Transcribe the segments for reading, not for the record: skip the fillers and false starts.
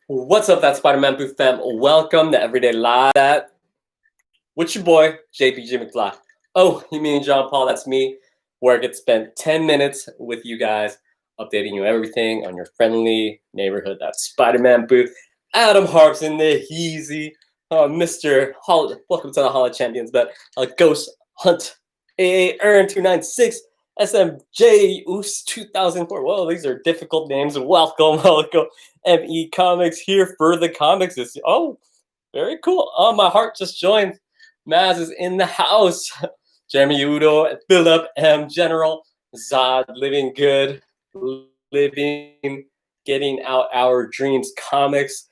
What's up, that Spider-Man Booth fam? Welcome to Everyday Live with your boy, JPG Mcfly. Oh, you mean John Paul? That's me, where I get to spend 10 minutes with you guys, updating you everything on your friendly neighborhood. That's Spider-Man Booth. Adam Harp's in there, Heezy, Mr. Hall. Welcome to the Hall of Champions, but Ghost Hunt, AA Earn 296. SMJ Oos 2004. Whoa, these are difficult names. Welcome. ME Comics here for the comics. Oh, very cool. Oh, my heart just joined. Maz is in the house. Jeremy Udo, Philip M. General, Zod, living good, living, getting out our dreams comics.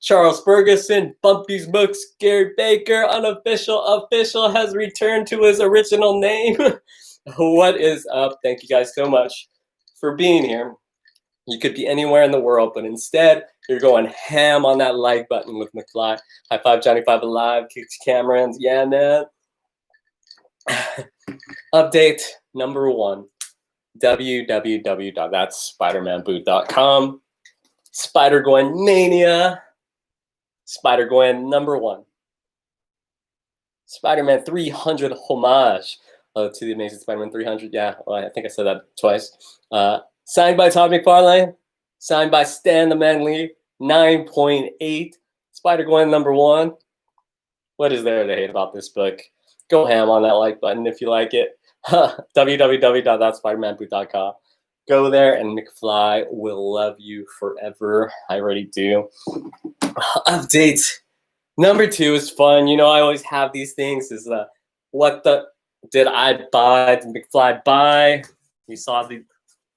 Charles Ferguson, Bumpy's Books, Gary Baker, unofficial, official, has returned to his original name. What is up? Thank you guys so much for being here. You could be anywhere in the world, but instead, you're going ham on that like button with McFly. High five, Johnny Five Alive, Kicks Camerons. Yeah, man. Update number 1. www.thatspidermanboot.com. Spider-Gwen Mania. Spider-Gwen number 1. Spider-Man 300 homage. To the Amazing Spider-Man 300. Yeah, well, I think I said that twice. Signed by Todd McFarlane. Signed by Stan the Man Lee. 9.8. Spider-Gwen number 1. What is there to hate about this book? Go ham on that like button if you like it. www.thatspidermanboot.com. Go there and McFly will love you forever. I already do. Update number 2 is fun. You know, I always have these things. Is what the did I buy? Did McFly buy? You saw the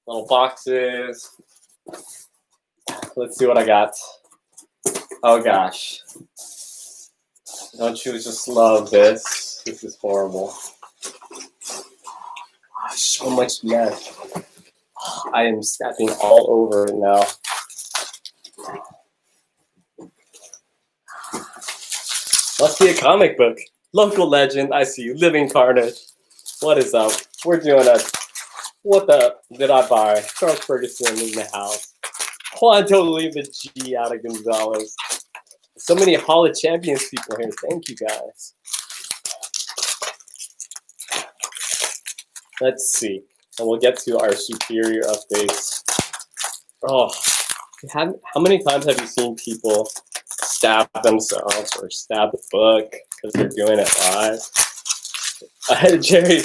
little boxes. Let's see what I got. Oh gosh. Don't you just love this? This is horrible. So much mess. I am stepping all over it now. Must be a comic book. Local legend, I see you. Living Carnage. What is up? We're doing a what the did I buy? Charles Ferguson in the house. Quanto leave a G out of Gonzalez. So many Hall of Champions people here. Thank you guys. Let's see. And we'll get to our superior updates. Oh, how many times have you seen people stab themselves or stab the book because they're doing it live? Jerry,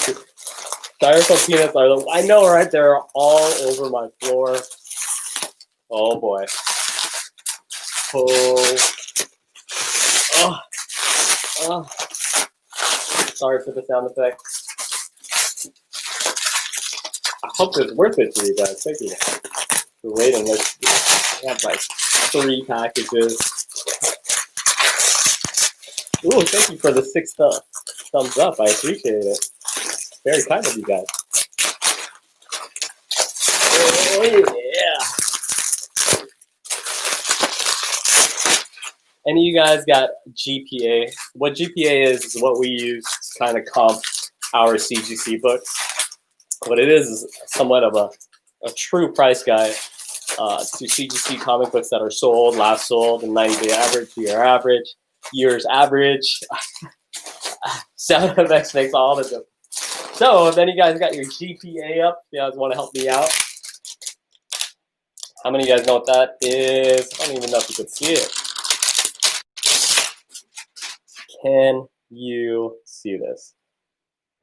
styrofoam peanuts are the, I know, right? They're all over my floor. Oh boy. Oh. Sorry for the sound effects. I hope it's worth it for you guys. Thank you for waiting. I have like 3 packages. Ooh, thank you for the 6 thumbs up. I appreciate it. Very kind of you guys. Oh, yeah. Any of you guys got GPA? What GPA is what we use to kind of comp our CGC books. What it is somewhat of a true price guide to CGC comic books that are sold, last sold, and 90-day average, years average. Sound effects makes all the difference. So if any of you guys got your GPA up, you guys want to help me out. How many of you guys know what that is? I don't even know if you could see it. Can you see this?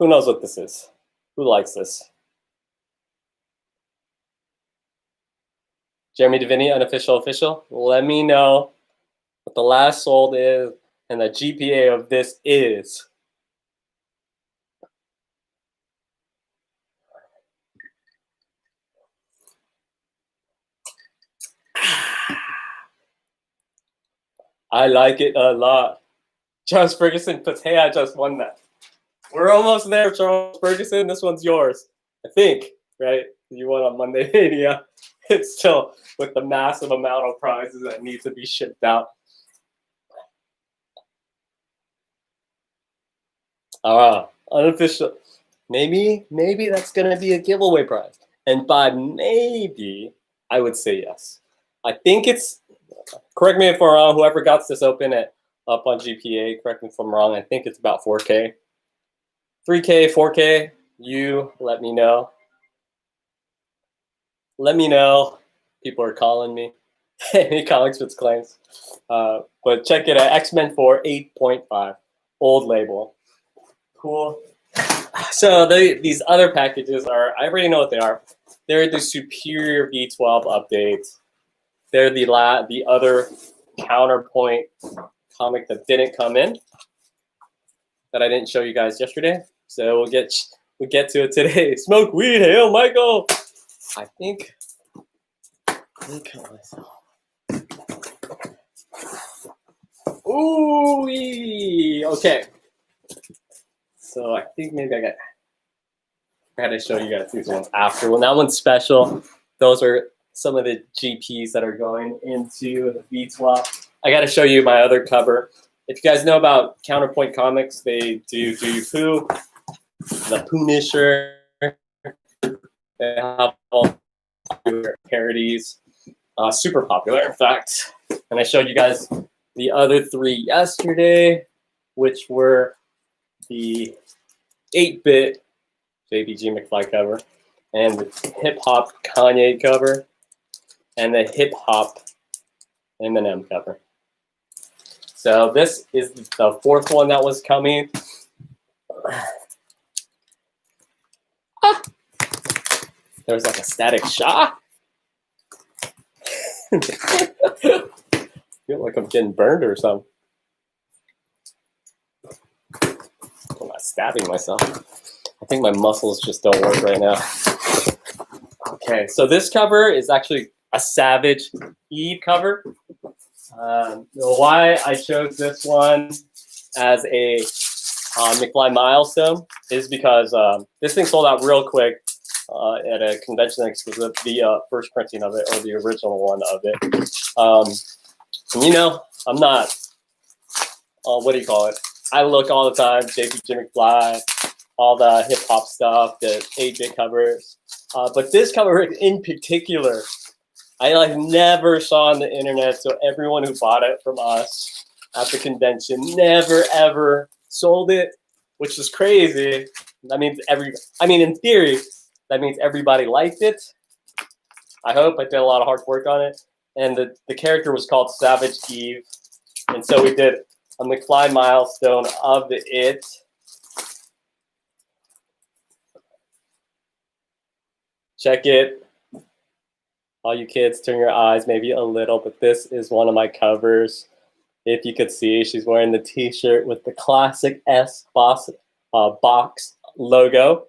Who knows what this is? Who likes this? Jeremy Davini, unofficial, official. Let me know what the last sold is and the GPA of this is. I like it a lot. Charles Ferguson puts, hey, I just won that. We're almost there, Charles Ferguson. This one's yours. I think, right? You won on MONDAYMANIA. It's still with the massive amount of prizes that need to be shipped out. Unofficial. Maybe that's going to be a giveaway prize. And by maybe, I would say yes. I think it's, correct me if I'm wrong, whoever got this open up on GPA, correct me if I'm wrong, I think it's about 4K. 3K, 4K, you let me know. Let me know. People are calling me. Any comics with claims. But check it out, X-Men 4, 8.5, old label. Cool. So these other packages are, I already know what they are. They're the superior V12 updates. They're the other counterpoint comic that didn't come in, that I didn't show you guys yesterday. So we'll get to it today. Smoke weed, hail Michael. I think kill myself. Ooh, okay. So I think maybe I got to show you guys these ones after. Well, that one's special. Those are some of the GPs that are going into the V12. I got to show you my other cover. If you guys know about Counterpoint Comics, they do You Poo, the Punisher. They have all parodies, super popular, in fact. And I showed you guys the other three yesterday, which were the 8-bit JPG Mcfly cover, and the hip-hop Kanye cover, and the hip-hop Eminem cover. So this is the fourth one that was coming. There was like a static shock. I feel like I'm getting burned or something. I'm not stabbing myself. I think my muscles just don't work right now. Okay, so this cover is actually a Savage Eve cover. Why I chose this one as a McFly milestone is because this thing sold out real quick at a convention exclusive, the first printing of it, or the original one of it. And you know, I'm not, what do you call it? I look all the time, JPG Mcfly, all the hip hop stuff, the 8-bit covers. But this cover in particular, I like never saw on the internet. So everyone who bought it from us at the convention never ever sold it, which is crazy. That means in theory, that means everybody liked it. I hope. I did a lot of hard work on it. And the character was called Savage Eve. And so we did a McFly milestone of the It. Check it. All you kids, turn your eyes maybe a little, but this is one of my covers. If you could see, she's wearing the t-shirt with the classic S box logo.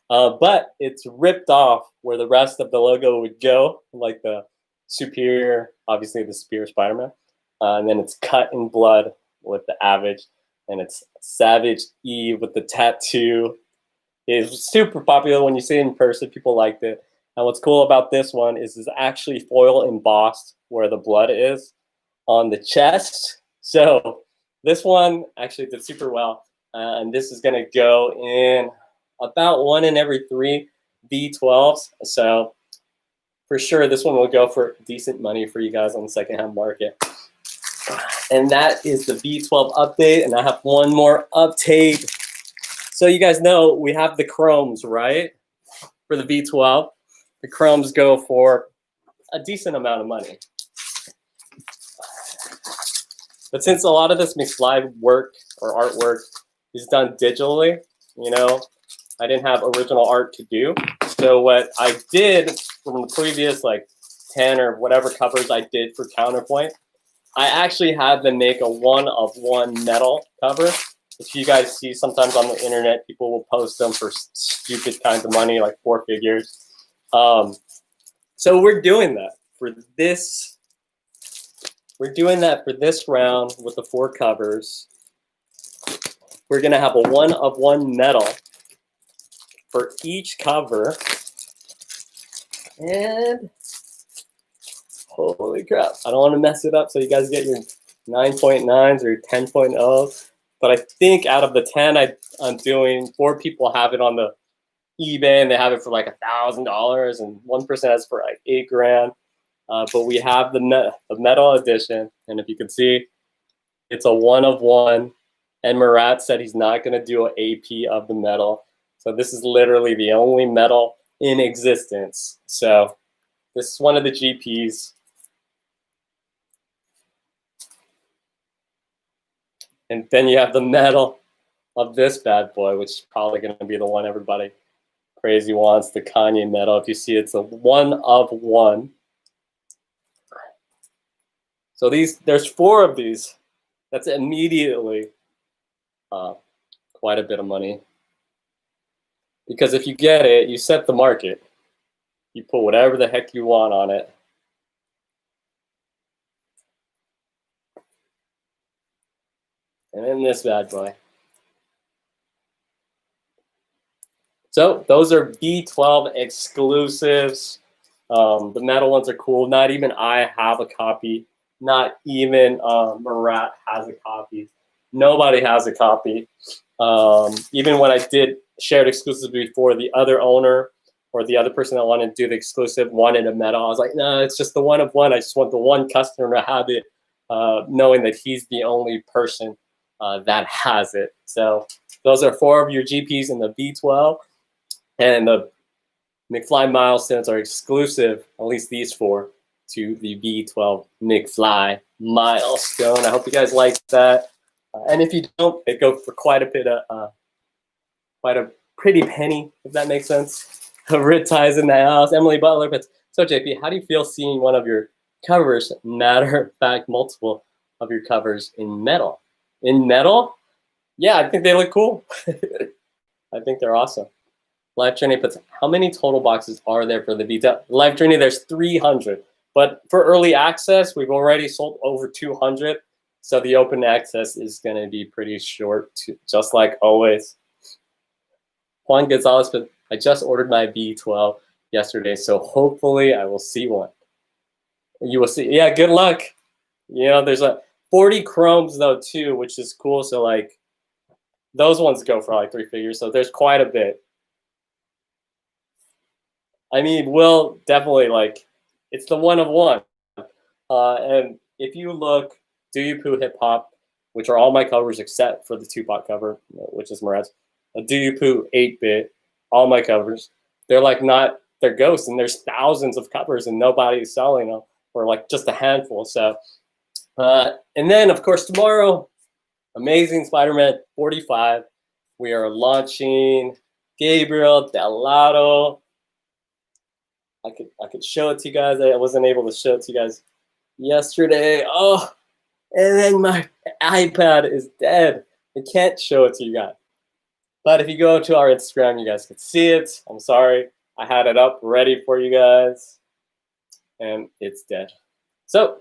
But it's ripped off where the rest of the logo would go, like the superior, obviously the superior Spider-Man. And then it's cut in blood with the Avage, and it's Savage Eve with the tattoo. It's super popular when you see it in person. People liked it. And what's cool about this one is it's actually foil embossed where the blood is on the chest. So this one actually did super well. And this is going to go in about 1 in every 3 V12s. So for sure, this one will go for decent money for you guys on the secondhand market. And that is the V12 update. And I have one more update. So you guys know we have the chromes, right? For the V12. The chromes go for a decent amount of money. But since a lot of this McFly work or artwork is done digitally, you know, I didn't have original art to do. So what I did from the previous like 10 or whatever covers I did for Counterpoint, I actually had them make a 1-of-1 metal cover. If you guys see sometimes on the internet, people will post them for stupid kinds of money, like 4 figures. So we're doing that for this. We're doing that for this round with the 4 covers. We're gonna have a 1-of-1 metal for each cover. And holy crap, I don't want to mess it up so you guys get your 9.9s or 10.0s. But I think out of the 10 I'm doing, 4 people have it on the eBay and they have it for like $1,000, and one person has it for like $8 grand. but we have the metal edition, and if you can see, it's a 1 of 1. And Murat said he's not going to do an AP of the metal. So this is literally the only metal in existence. So this is one of the GPs. And then you have the metal of this bad boy, which is probably going to be the one everybody crazy wants, the Kanye metal. If you see, it's a 1 of 1. So there's 4 of these. That's immediately quite a bit of money. Because if you get it, you set the market. You put whatever the heck you want on it. And then this bad boy. So those are V12 exclusives. The metal ones are cool. Not even I have a copy. Not even Murat has a copy. Nobody has a copy. Even when I did shared exclusives before, the other owner or the other person that wanted to do the exclusive wanted a metal. I was like, no, it's just the 1 of 1. I just want the one customer to have it, knowing that he's the only person that has it. So those are 4 of your GPs in the V12. And the McFly milestones are exclusive, at least these 4, to the V12 McFly milestone. I hope you guys like that. And if you don't, they go for quite a bit of, quite a pretty penny, if that makes sense. Rit ties in the house, Emily Butler. But so JP, how do you feel seeing one of your covers, matter of fact, multiple of your covers in metal? In metal? Yeah, I think they look cool. I think they're awesome. Live Journey puts, how many total boxes are there for the V12? Live Journey, there's 300. But for early access, we've already sold over 200. So the open access is going to be pretty short, too, just like always. Juan Gonzalez, but I just ordered my V12 yesterday, so hopefully I will see one. You will see. Yeah, good luck. You know, there's 40 chromes though too, which is cool. So like those ones go for like 3 figures. So there's quite a bit. I mean, Will definitely like, it's the 1 of 1. And if you look, Do You Poo Hip Hop, which are all my covers except for the Tupac cover, which is Murat's. Do You Poo 8-bit, all my covers. They're like not, they're ghosts, and there's thousands of covers and nobody's selling them, or like just a handful. So, and then of course tomorrow, Amazing Spider-Man 45. We are launching Gabriel Delato. I could show it to you guys. I wasn't able to show it to you guys yesterday. Oh, and then my iPad is dead. I can't show it to you guys. But if you go to our Instagram, you guys can see it. I'm sorry. I had it up ready for you guys, and it's dead. So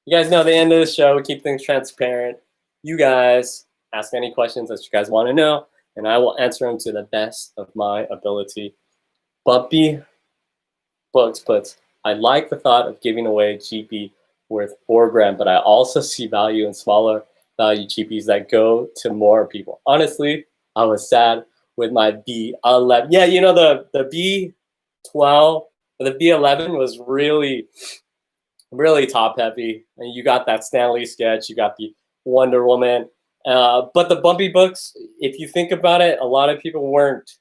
you guys know the end of the show. We keep things transparent. You guys ask any questions that you guys want to know, and I will answer them to the best of my ability. Bumpy Books puts, I like the thought of giving away GP worth $4 grand, but I also see value in smaller value GPs that go to more people. Honestly, I was sad with my B11. Yeah, you know, the B12, the B11 was really, really top heavy. And you got that Stan Lee sketch, you got the Wonder Woman. But the Bumpy Books, if you think about it, a lot of people weren't,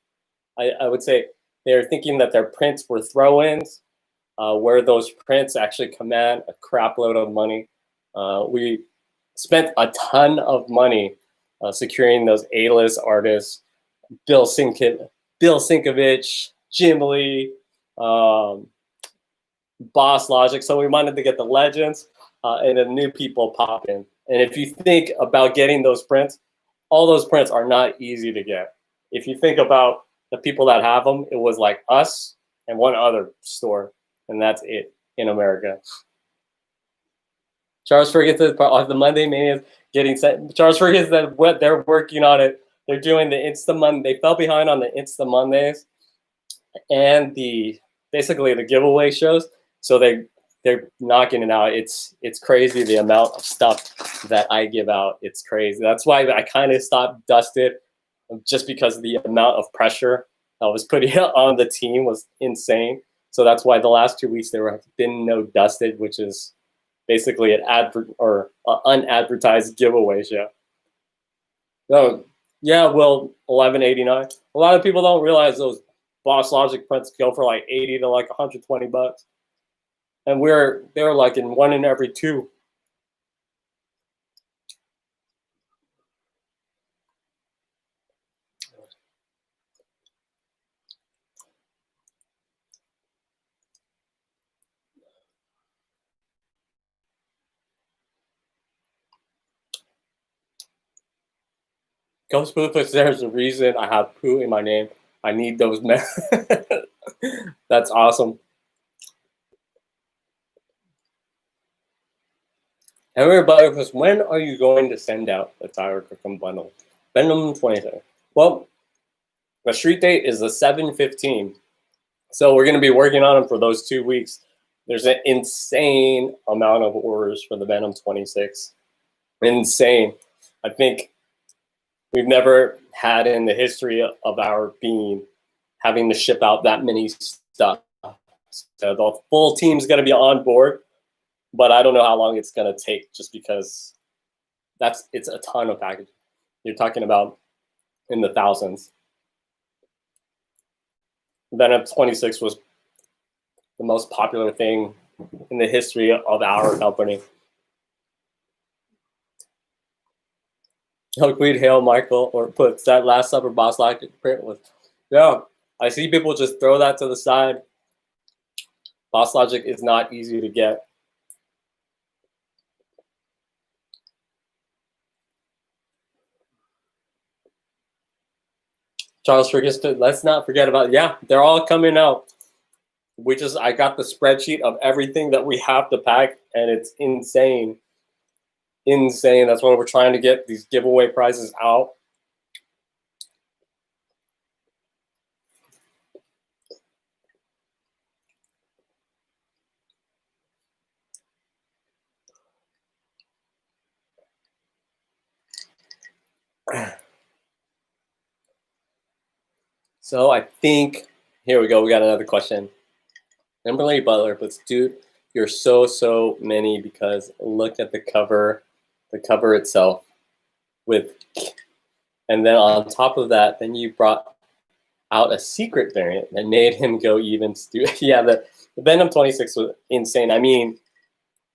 I would say, they're thinking that their prints were throw-ins, where those prints actually command a crap load of money. We spent a ton of money securing those A-list artists, Bill Sienkiewicz, Jim Lee, Boss Logic. So we wanted to get the legends and the new people pop in. And if you think about getting those prints, all those prints are not easy to get. If you think about the people that have them, it was like us and one other store, and that's it in America. Charles forgets that the Monday Mania is getting set. Charles forgets that what they're working on it. They're doing the InstaMondays. They fell behind on the InstaMondays and basically the giveaway shows. So they're knocking it out. It's crazy the amount of stuff that I give out. It's crazy. That's why I kind of stopped Dusted, just because the amount of pressure that was put on the team was insane. So that's why the last 2 weeks there have been no dusted, which is basically an unadvertised giveaway show. So yeah, well, 11.89. A lot of people don't realize those Boss Logic prints go for like 80 to like 120 bucks, and they're like in 1 in every 2. Ghost Blueface, there's a reason I have poo in my name. I need those men. That's awesome. Everybody, when are you going to send out the Tyler Cookham bundle? Venom 27. Well, the street date is the 7/15. So we're going to be working on them for those 2 weeks. There's an insane amount of orders for the Venom 26. Insane. I think we've never had in the history of our being having to ship out that many stuff. So the full team's going to be on board, but I don't know how long it's going to take just because it's a ton of packaging. You're talking about in the thousands. Venom 26 was the most popular thing in the history of our company. Hookweed, Hail, Michael, or puts that Last Supper Boss Logic print with. Yeah, I see people just throw that to the side. Boss Logic is not easy to get. Charles Ferguson, let's not forget about, yeah, they're all coming out. I got the spreadsheet of everything that we have to pack, and it's insane. Insane. That's why we're trying to get these giveaway prizes out. So I think, here we go. We got another question. Kimberly Butler puts, dude, you're so many because look at the cover itself and then on top of that, then you brought out a secret variant that made him go even stupid. Yeah, the Venom 26 was insane. I mean,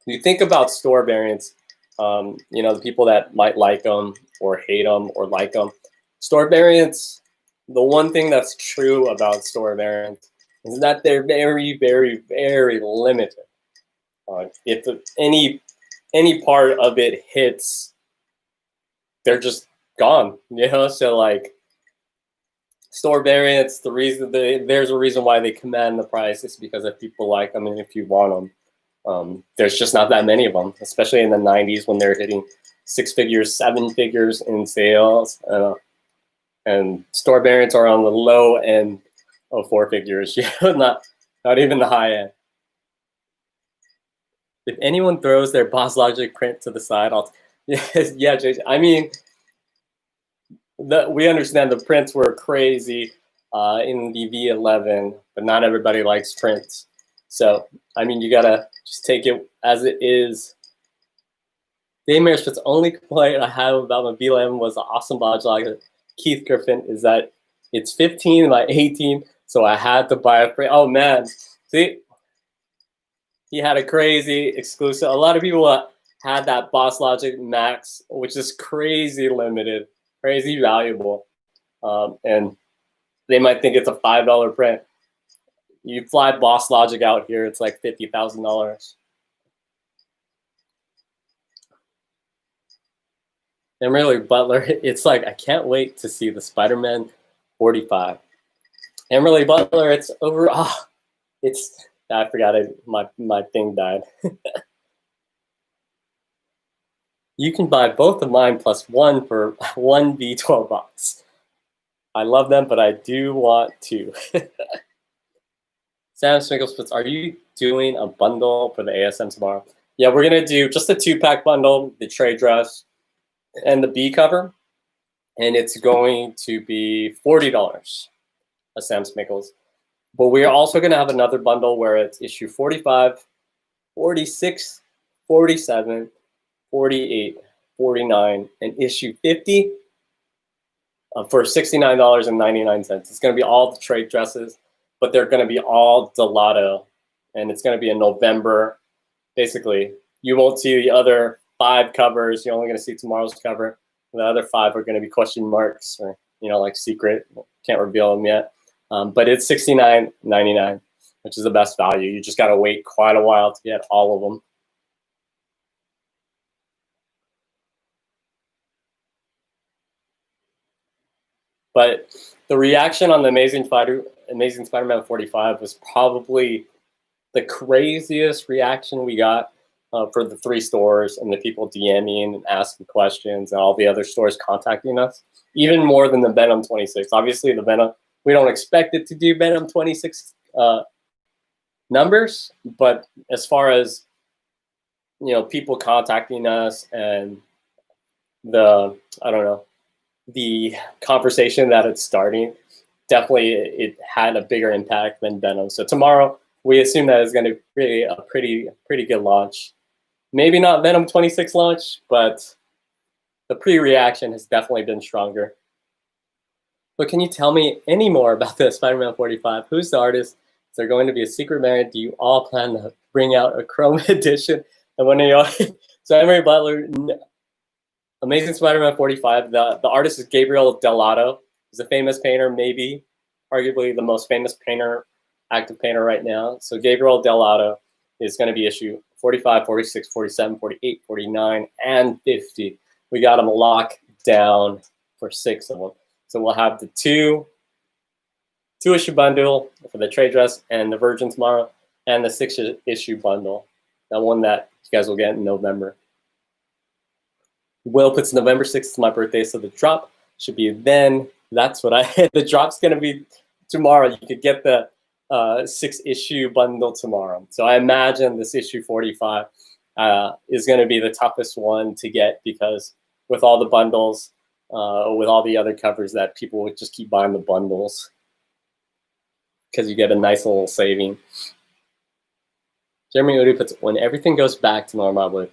you think about store variants, you know, the people that might like them or hate them or like them. Store variants, the one thing that's true about store variants is that they're very limited. If any part of it hits, they're just gone, you know? So like store variants, there's a reason why they command the price. It's because if people like them and if you want them. There's just not that many of them, especially in the 90s when they're hitting 6 figures, 7 figures in sales. And store variants are on the low end of 4 figures, not even the high end. If anyone throws their Boss Logic print to the side, yeah, JJ. I mean, we understand the prints were crazy in the V11, but not everybody likes prints. So, I mean, you gotta just take it as it is. Daymare's Fit's only complaint I have about my V11 was the awesome Boss Logic Keith Griffin is that it's 15 by 18, so I had to buy a print. Oh man, see, he had a crazy exclusive. A lot of people had that Boss Logic Max, which is crazy limited, crazy valuable, and they might think it's a $5 print. You fly Boss Logic out here, it's like $50,000. And really, Butler, it's like, I can't wait to see the Spider-Man 45. And really, Butler, it's over. I forgot my thing died. You can buy both of mine plus one for one V12 box. I love them, but I do want to. Sam Smiggles, are you doing a bundle for the ASM tomorrow? Yeah, we're going to do just a 2-pack bundle, the trade dress, and the B cover. And it's going to be $40 a Sam Smiggles. But we're also going to have another bundle where it's issue 45, 46, 47, 48, 49, and issue 50 for $69.99. It's going to be all the trade dresses, but they're going to be all Delato, and it's going to be in November. Basically, you won't see the other 5 covers. You're only going to see tomorrow's cover. The other 5 are going to be question marks or, like secret. Can't reveal them yet. But it's $69.99, which is the best value. You just got to wait quite a while to get all of them. But the reaction on the Amazing Spider-Man 45 was probably the craziest reaction we got for the 3 stores and the people DMing and asking questions and all the other stores contacting us, even more than the Venom 26. Obviously, the Venom, we don't expect it to do Venom 26 numbers, but as far as people contacting us and the conversation that it's starting, definitely it had a bigger impact than Venom. So tomorrow we assume that it's going to be a pretty good launch. Maybe not Venom 26 launch, but the pre-reaction has definitely been stronger. But can you tell me any more about the Spider-Man 45? Who's the artist? Is there going to be a secret variant? Do you all plan to bring out a Chrome edition? And when are you so Emery Butler, Amazing Spider-Man 45, the artist is Gabriel Delato. He's a famous painter, maybe arguably the most famous painter, active painter right now. So Gabriel Delato is going to be issue 45, 46, 47, 48, 49, and 50. We got them locked down for 6 of them. So we'll have the two issue bundle for the trade dress and the Virgin tomorrow, and the 6 issue bundle, that one that you guys will get in November. Will puts November 6th to my birthday, so the drop should be then. That's what the drop's going to be tomorrow. You could get the 6 issue bundle tomorrow. So I imagine this issue 45 is going to be the toughest one to get, because with all the bundles, with all the other covers, that people would just keep buying the bundles because you get a nice little saving. Jeremy Udy puts, when everything goes back to normal,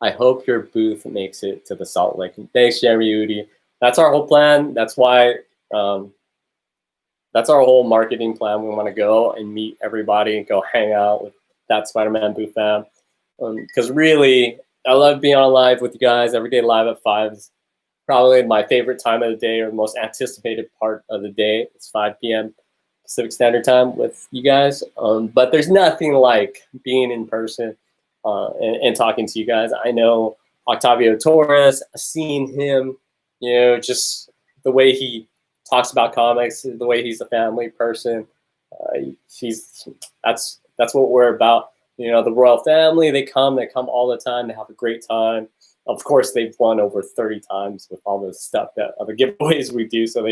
I hope your booth makes it to the Salt Lake. Thanks, Jeremy Udy. That's our whole plan. That's why, that's our whole marketing plan. We want to go and meet everybody and go hang out with that Spider-Man booth fam. Because really, I love being on live with you guys. Every day live at 5 is probably my favorite time of the day, or the most anticipated part of the day. It's 5 p.m. Pacific Standard Time with you guys. But there's nothing like being in person and talking to you guys. I know Octavio Torres, seeing him, just the way he talks about comics, the way he's a family person. That's what we're about. The royal family, they come all the time. They have a great time. Of course, they've won over 30 times with all the stuff that other giveaways we do. So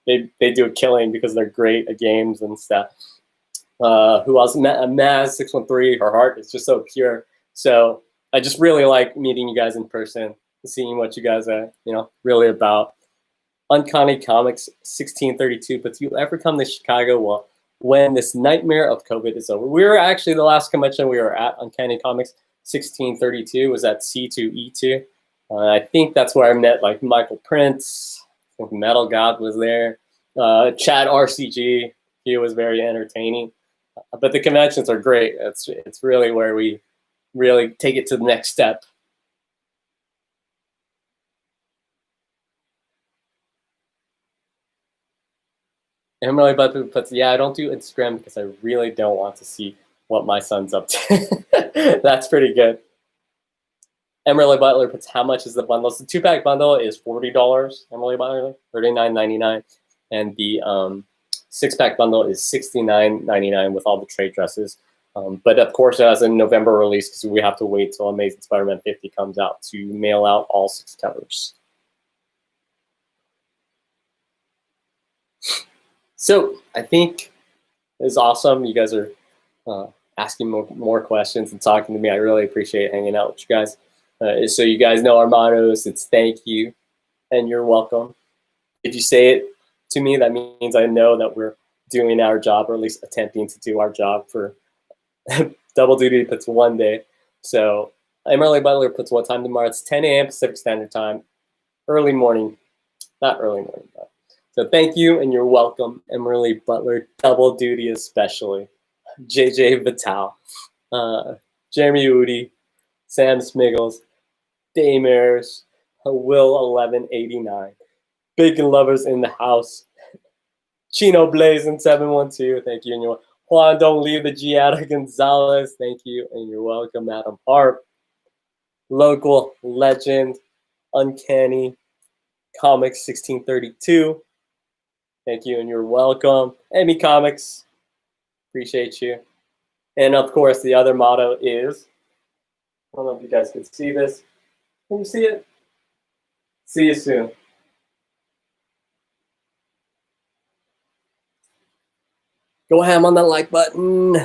they do a killing because they're great at games and stuff. Who else? Maz613, her heart is just so pure. So I just really like meeting you guys in person, seeing what you guys are, really about. Uncanny Comics 1632, but do you ever come to Chicago? Well, when this nightmare of COVID is over. We were actually, the last convention we were at, Uncanny Comics 1632, was at C2E2. I think that's where I met like Michael Prince. I think Metal God was there. Chad RCG, he was very entertaining. But the conventions are great. It's really where we really take it to the next step. Emily Butler puts, yeah, I don't do Instagram because I really don't want to see what my son's up to. That's pretty good. Emily Butler puts, how much is the bundle? So the 2-pack bundle is $40, Emily Butler, $39.99. And the 6-pack bundle is $69.99 with all the trade dresses. But of course, it has a November release because we have to wait till Amazing Spider-Man 50 comes out to mail out all 6 covers. So I think it's awesome. You guys are asking more questions and talking to me. I really appreciate hanging out with you guys. So you guys know our mottos. It's thank you and you're welcome. If you say it to me, that means I know that we're doing our job, or at least attempting to do our job for Double Duty puts 1 day. So Emerly Butler puts what time tomorrow? It's 10 a.m. Pacific Standard Time. Early morning. Not early morning, but. So thank you, and you're welcome, Emerly Butler, Double Duty especially. JJ Vital, Jeremy Udi, Sam Smiggles, Daymers, Will1189, Bacon Lovers in the house, Chino Blazing 712, thank you, and you're Juan, don't leave the G out of Gonzalez, thank you, and you're welcome, Adam Hart, Local Legend, Uncanny, Comics 1632, thank you, and you're welcome, Emmy Comics, appreciate you, and of course, the other motto is, I don't know if you guys can see this, can you see it? See you soon. Go ham on that like button.